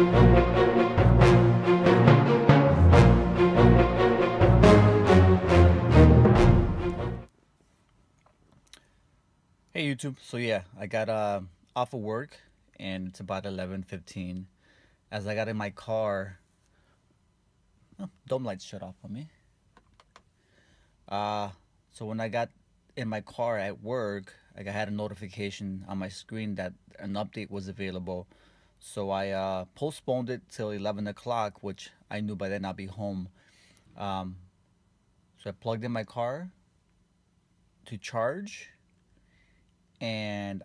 Hey YouTube, so yeah, I got off of work and it's about 11:15. As I got in my car, oh, dome lights shut off on me. So when I got in my car at work, I had a notification on my screen that an update was available. So I postponed it till 11 o'clock, which I knew by then I'd be home. So I plugged in my car to charge, and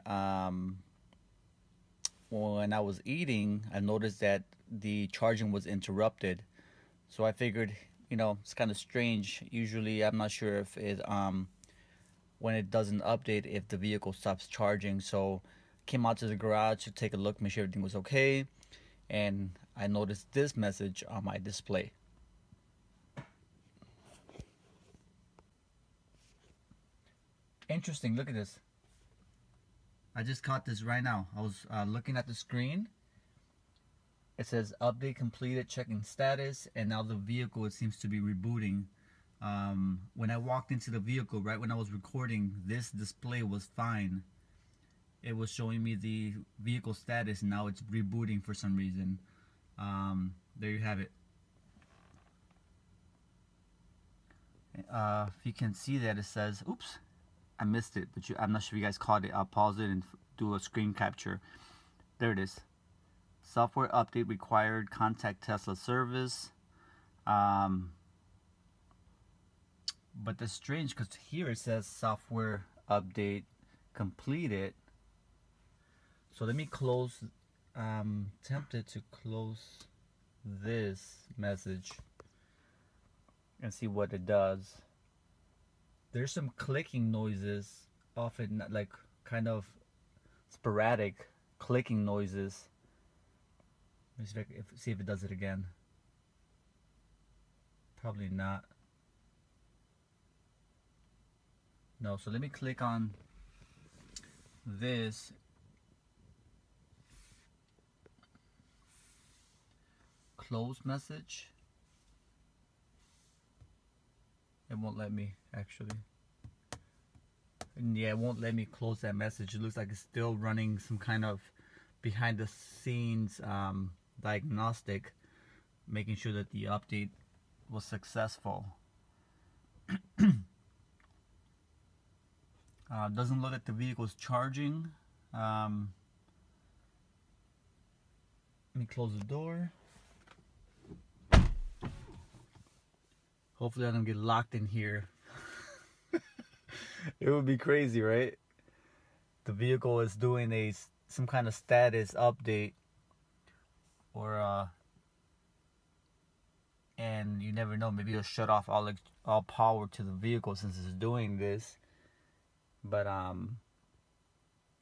when I was eating, I noticed that the charging was interrupted. So I figured, it's kind of strange. Usually, I'm not sure if it when it doesn't update, if the vehicle stops charging. So came out to the garage to take a look, make sure everything was okay, and I noticed this message on my display. Interesting. Look at this. I just caught this right now. I was looking at the screen. It says update completed, checking status, and now the vehicle, it seems to be rebooting. When I walked into the vehicle, right when I was recording, this display was fine. It was showing me the vehicle status, and now it's rebooting for some reason. There you have it. If you can see that, it says, oops, I missed it, but I'm not sure if you guys caught it. I'll pause it and do a screen capture. There it is. Software update required, contact Tesla service. But that's strange because here it says software update completed. So let me close. I'm tempted to close this message and see what it does. There's some clicking noises, often like kind of sporadic clicking noises. Let me see if it does it again. Probably not. No, so let me click on this. Close message. It won't let me, actually. And yeah, it won't let me close that message. It looks like it's still running some kind of behind the scenes diagnostic, making sure that the update was successful. Doesn't look like the vehicle's charging. Let me close the door. Hopefully I don't get locked in here. It would be crazy, right? The vehicle is doing some kind of status update, or and you never know, maybe it'll shut off all power to the vehicle since it's doing this. But I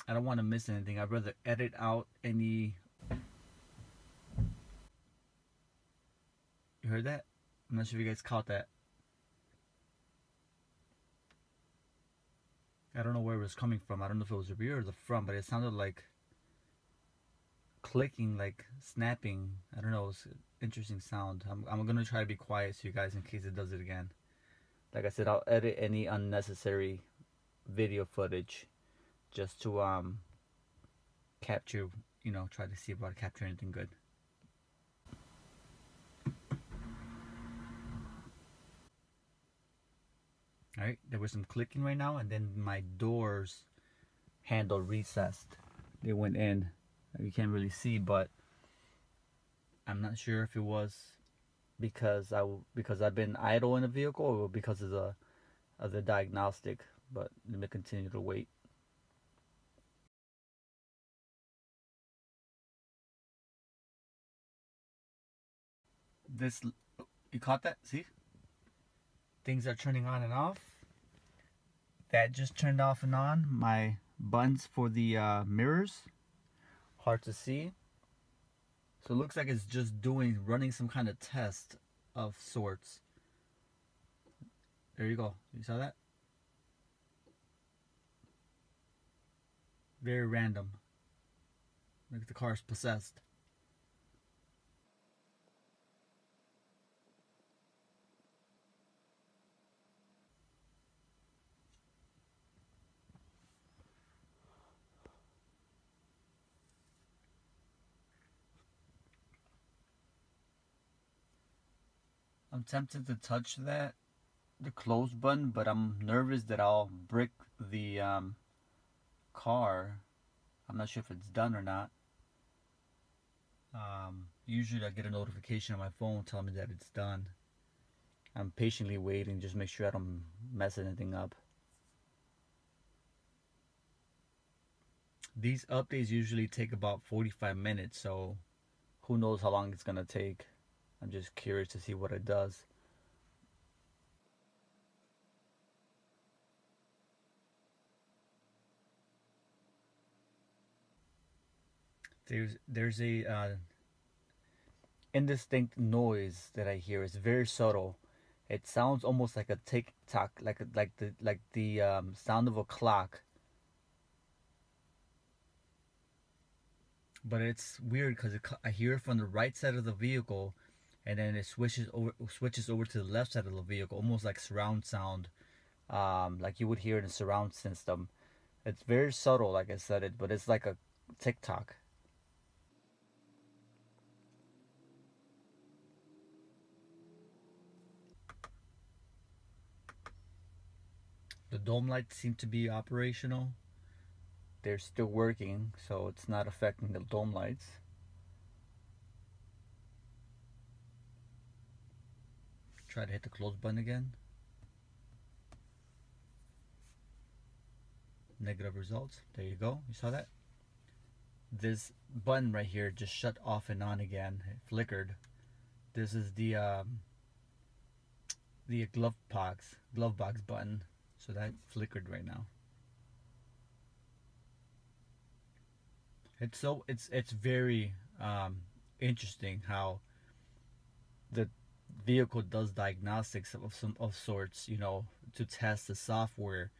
don't want to miss anything. I'd rather edit out any. You heard that? I'm not sure if you guys caught that. I don't know where it was coming from. I don't know if it was the rear or the front, but it sounded like clicking, like snapping. I don't know. It's an interesting sound. I'm gonna try to be quiet so you guys, in case it does it again. Like I said, I'll edit any unnecessary video footage just to capture, try to see if I can capture anything good. Alright, there was some clicking right now, and then my doors handle recessed. They went in. You can't really see, but I'm not sure if it was because I've been idle in the vehicle, or because of the diagnostic. But let me continue to wait. You caught that? See? Things are turning on and off. That just turned off and on. My buttons for the mirrors, hard to see. So it looks like it's just running some kind of test of sorts. There you go. You saw that? Very random. Like the car is possessed. I'm tempted to touch the close button, but I'm nervous that I'll brick the car. I'm not sure if it's done or not. Usually I get a notification on my phone telling me that it's done. I'm patiently waiting, just make sure I don't mess anything up. These updates usually take about 45 minutes, so who knows how long it's gonna take. I'm just curious to see what it does. There's a indistinct noise that I hear. It's very subtle. It sounds almost like a tick tock, like the sound of a clock. But it's weird because I hear it from the right side of the vehicle, and then it switches over to the left side of the vehicle, almost like surround sound, like you would hear in a surround system. It's very subtle, like I said it, but it's like a tick tock. The dome lights seem to be operational. They're still working, so it's not affecting the dome lights. Try to hit the close button again. Negative results. There you go. You saw that? This button right here just shut off and on again. It flickered. This is the glove box button. So that flickered right now. It's very interesting how the vehicle does diagnostics of sorts, you know, to test the software.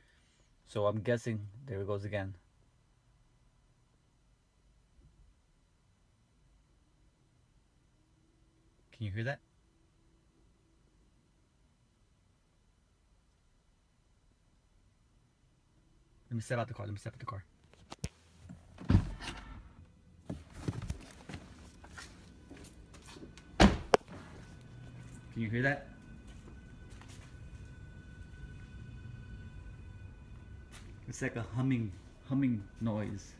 So I'm guessing, there it goes again. Can you hear that? Let me step out the car. Can you hear that? It's like a humming noise.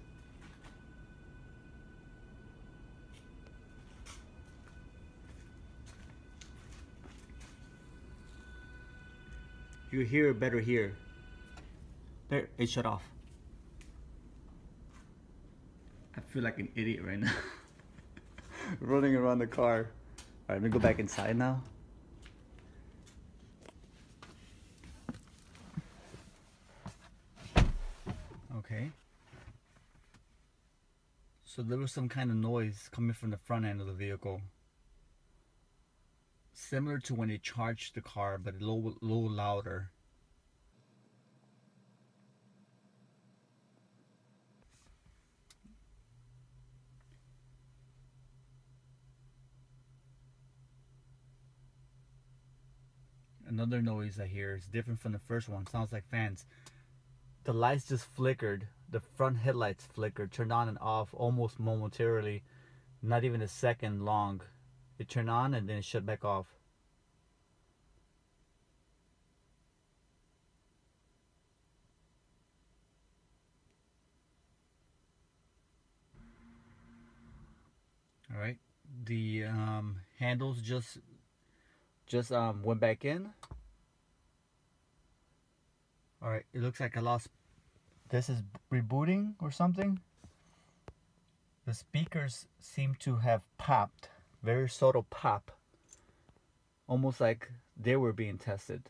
You hear it better here. There, it shut off. I feel like an idiot right now. Running around the car. Alright, let me go back inside now. Okay. So there was some kind of noise coming from the front end of the vehicle. Similar to when they charged the car, but a little louder. Another noise I hear is different from the first one. Sounds like fans. The lights just flickered. The front headlights flickered, turned on and off almost momentarily. Not even a second long. It turned on and then it shut back off. All right, the handles just went back in. All right, it looks like I lost. This is rebooting or something. The speakers seem to have popped. Very subtle pop. Almost like they were being tested.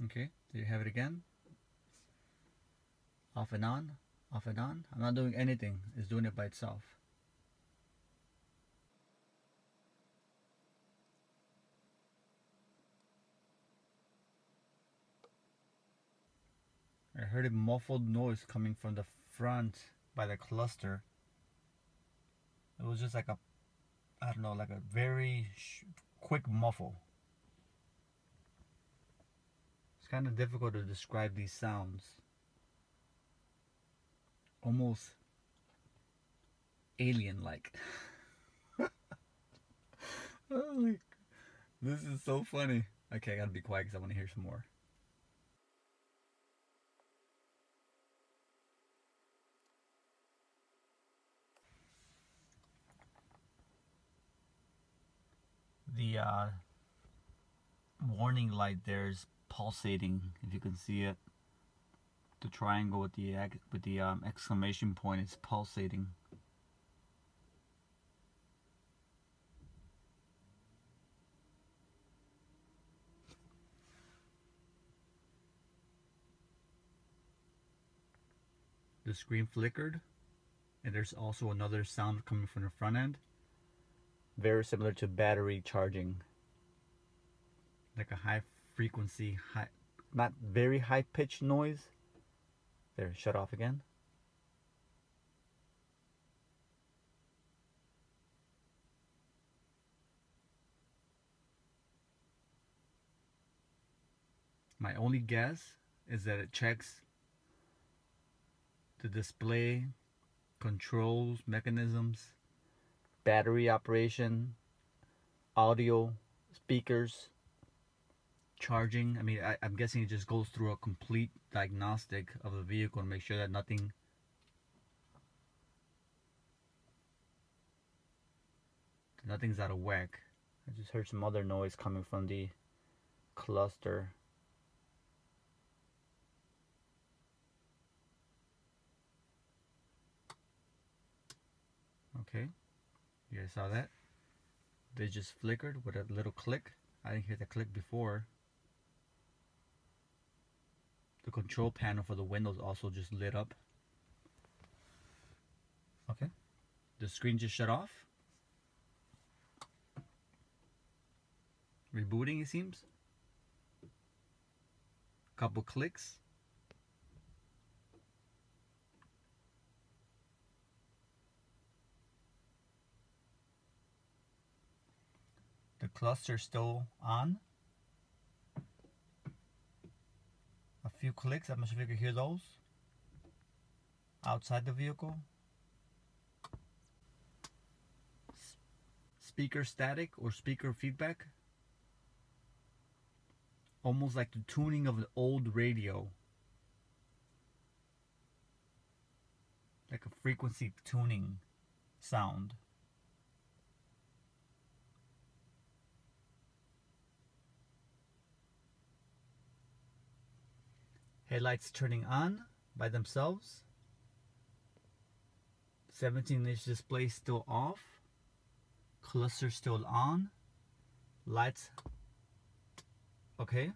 Okay, there you have it again. Off and on, off and on. I'm not doing anything. It's doing it by itself. I heard a muffled noise coming from the front by the cluster. It was just like a, I don't know, like a very quick muffle. It's kind of difficult to describe these sounds. almost alien-like. Oh, this is so funny. Okay, I gotta be quiet because I want to hear some more. The warning light there is pulsating, if you can see it. The triangle with the exclamation point is pulsating. The screen flickered, and there's also another sound coming from the front end. Very similar to battery charging. Like a high frequency, not very high pitched noise. There, shut off again. My only guess is that it checks the display, controls, mechanisms, battery operation, audio, speakers, charging. I mean, I'm guessing it just goes through a complete diagnostic of the vehicle to make sure that nothing's out of whack. I just heard some other noise coming from the cluster. Okay, you guys saw that? They just flickered with a little click. I didn't hear the click before. The control panel for the windows also just lit up. Okay, the screen just shut off. Rebooting, it seems. Couple clicks. The cluster still on. A few clicks, I'm not sure if you can hear those. Outside the vehicle. Speaker static or speaker feedback. Almost like the tuning of an old radio. Like a frequency tuning sound. Headlights turning on by themselves. 17-inch display still off. Cluster still on. Lights. Okay.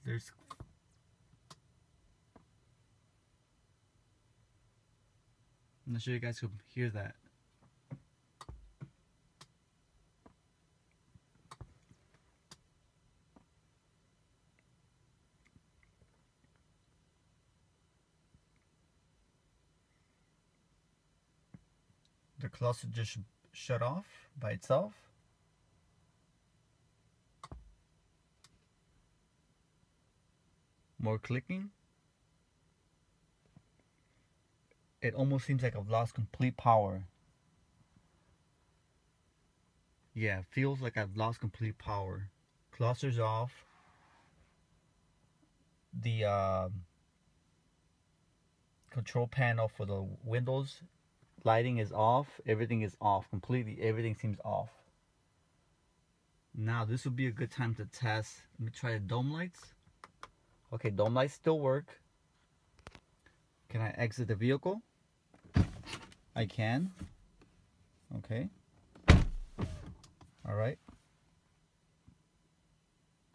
There's I'm not sure you guys could hear that. The cluster just shut off by itself. More clicking. It almost seems like I've lost complete power. Yeah, it feels like I've lost complete power. Cluster's off. The control panel for the windows lighting is off. Everything is off completely. Everything seems off. Now this would be a good time to test. Let me try the dome lights. Okay, dome lights still work. Can I exit the vehicle? I can. Okay. All right.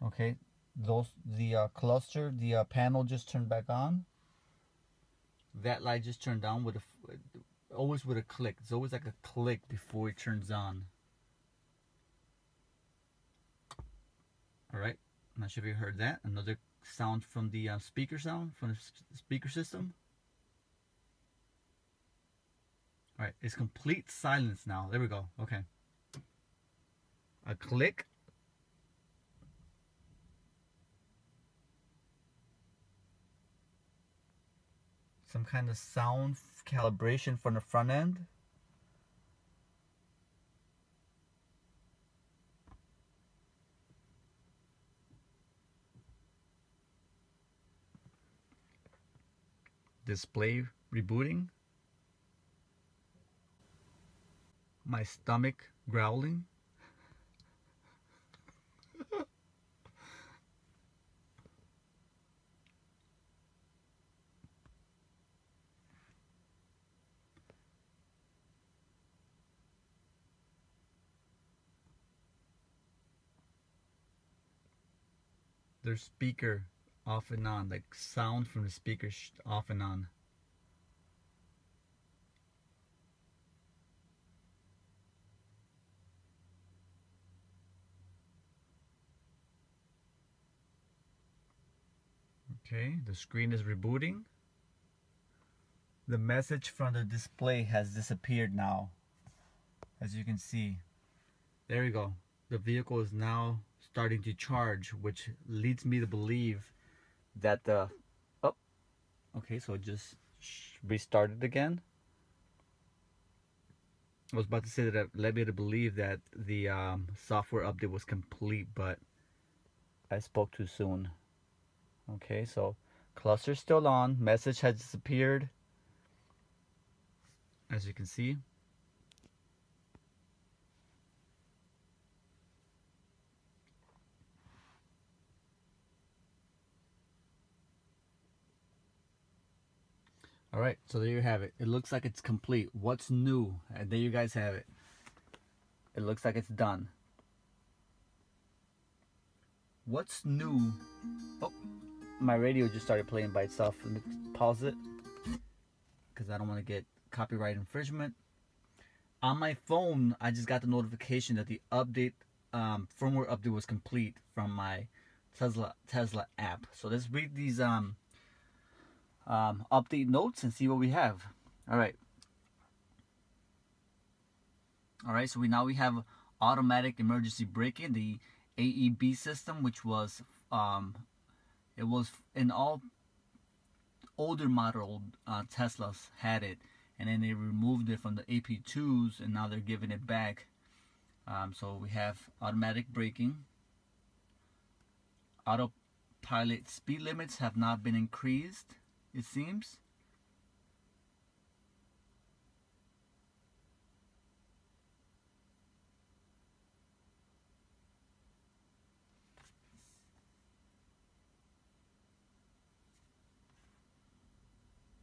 Okay. The cluster, the panel just turned back on. That light just turned on with always with a click. It's always like a click before it turns on. All right. I'm not sure if you heard that. Another sound from the speaker sound from the speaker system. All right, it's complete silence now. There we go. Okay. A click. some kind of sound calibration from the front end. Display rebooting. My stomach growling. Their speaker off and on, like sound from the speaker off and on. Okay, the screen is rebooting. The message from the display has disappeared now, as you can see. There we go. The vehicle is now starting to charge, which leads me to believe that the okay, so it just restarted again. I was about to say that it led me to believe that the software update was complete, but I spoke too soon. Okay, so cluster's still on, message has disappeared, as you can see. Alright, so there you have it. It looks like it's complete. What's new? And there you guys have it. It looks like it's done. What's new? Oh, my radio just started playing by itself. Let me pause it, because I don't want to get copyright infringement. On my phone, I just got the notification that the update, firmware update was complete from my Tesla app. So let's read these update notes and see what we have. All right, so we have automatic emergency braking, the AEB system, which was it was in all older model Teslas had it, and then they removed it from the AP2s, and now they're giving it back. So we have automatic braking. Autopilot speed limits have not been increased, it seems.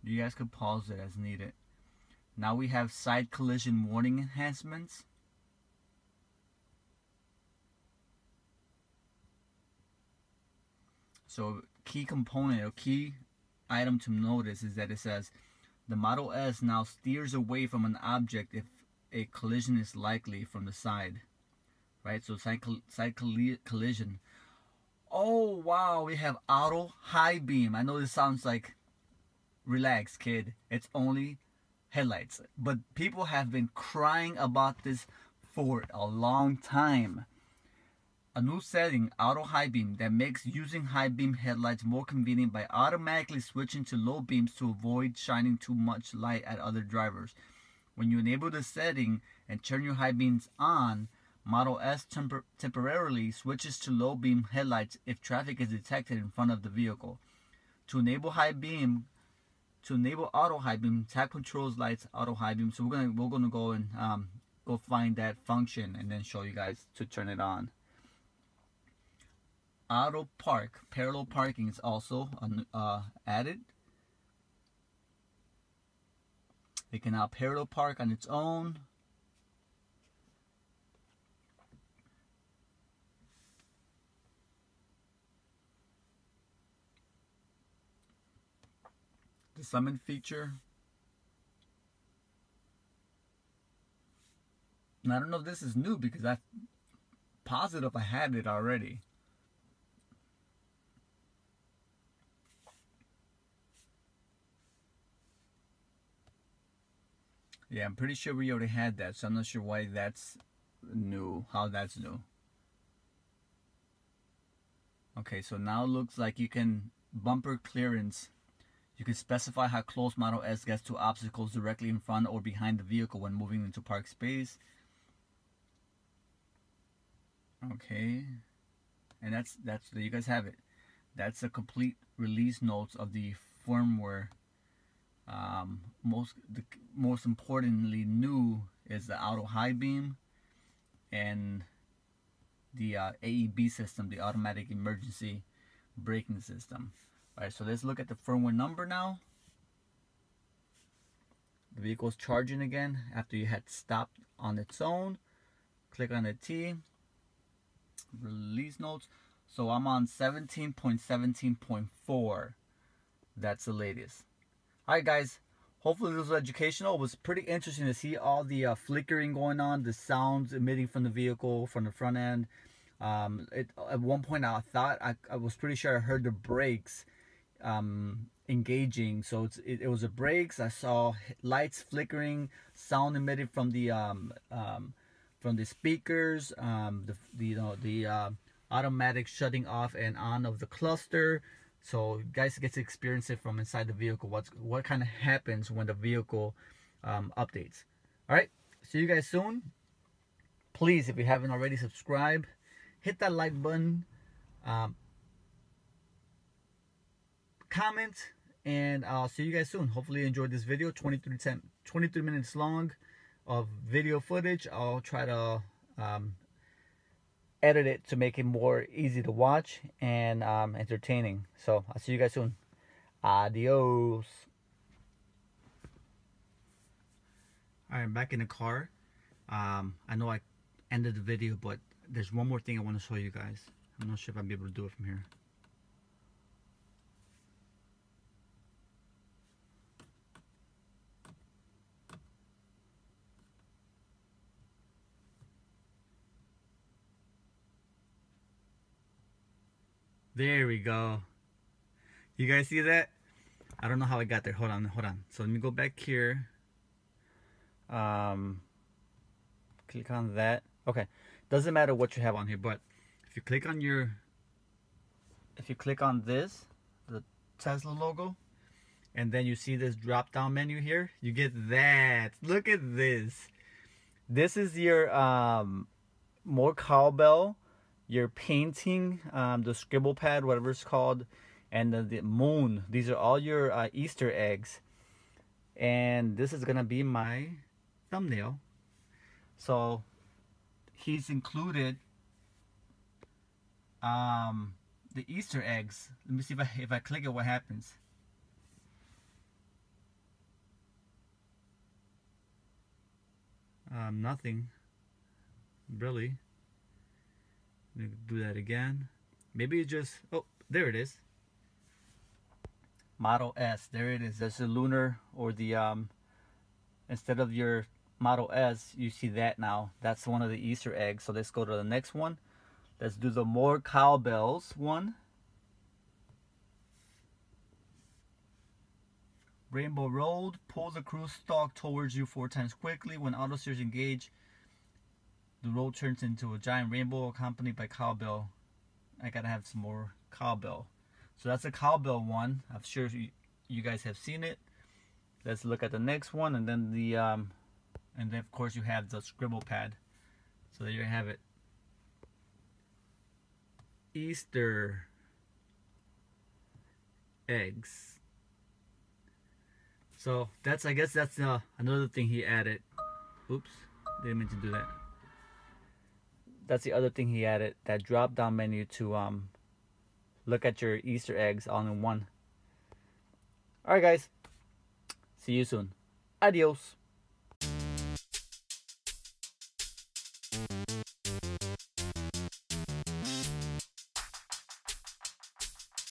You guys could pause it as needed. Now we have side collision warning enhancements. So key component or key item to notice is that it says the Model S now steers away from an object if a collision is likely from the side. Right, so side collision. Oh wow, we have auto high beam. I know this sounds like, relax kid, it's only headlights, but people have been crying about this for a long time. A new setting, auto high beam, that makes using high beam headlights more convenient by automatically switching to low beams to avoid shining too much light at other drivers. When you enable the setting and turn your high beams on, Model S temporarily switches to low beam headlights if traffic is detected in front of the vehicle. To enable auto high beam, tap controls lights auto high beam. So we're gonna go and go find that function and then show you guys to turn it on. Auto park, parallel parking is also added. It can now parallel park on its own. The summon feature. And I don't know if this is new because I'm positive I had it already. Yeah, I'm pretty sure we already had that, so I'm not sure why that's new, how that's new. Okay, so now it looks like you can bumper clearance. You can specify how close Model S gets to obstacles directly in front or behind the vehicle when moving into park space. Okay, and that's there you guys have it. That's a complete release notes of the firmware. Most importantly new is the auto high beam and the AEB system, the automatic emergency braking system. Alright, so let's look at the firmware number now. The vehicle's charging again after you had stopped on its own. Click on the T. Release notes. So I'm on 17.17.4. That's the latest. Alright guys, hopefully this was educational. It was pretty interesting to see all the flickering going on, the sounds emitting from the vehicle, from the front end. At one point I thought I was pretty sure I heard the brakes engaging. So it was the brakes. I saw lights flickering, sound emitted from the speakers, the automatic shutting off and on of the cluster. So you guys get to experience it from inside the vehicle. What kind of happens when the vehicle updates. All right, see you guys soon. Please, if you haven't already, subscribe, hit that like button, comment, and I'll see you guys soon. Hopefully you enjoyed this video. 23 minutes long of video footage. I'll try to edit it to make it more easy to watch and entertaining. So I'll see you guys soon. Adios. All right, back in the car. I know I ended the video, but there's one more thing I want to show you guys. I'm not sure if I'll be able to do it from here. There we go. You guys see that? I don't know how I got there. Hold on. So let me go back here. Click on that. Okay. Doesn't matter what you have on here, but if you click on this, the Tesla logo, and then you see this drop down menu here, you get that. Look at this. This is your more cowbell, your painting, the scribble pad, whatever it's called, and the moon. These are all your Easter eggs, and this is gonna be my thumbnail. So he's included the Easter eggs. Let me see if I click it, what happens. Nothing really. Let me do that again. Maybe it just, oh, there it is. Model S, there it is. That's the lunar, or the instead of your Model S, you see that now. That's one of the Easter eggs. So let's go to the next one. Let's do the more cowbells one. Rainbow Road, pull the cruise stalk towards you 4 times quickly. When auto steers engage, the road turns into a giant rainbow accompanied by cowbell. I gotta have some more cowbell. So that's a cowbell one. I'm sure you guys have seen it. Let's look at the next one, and then and then of course you have the scribble pad. So there you have it. Easter eggs. So that's, I guess that's another thing he added. Oops, didn't mean to do that. That's the other thing he added, that drop down menu to look at your Easter eggs all in one. Alright guys, see you soon. Adios.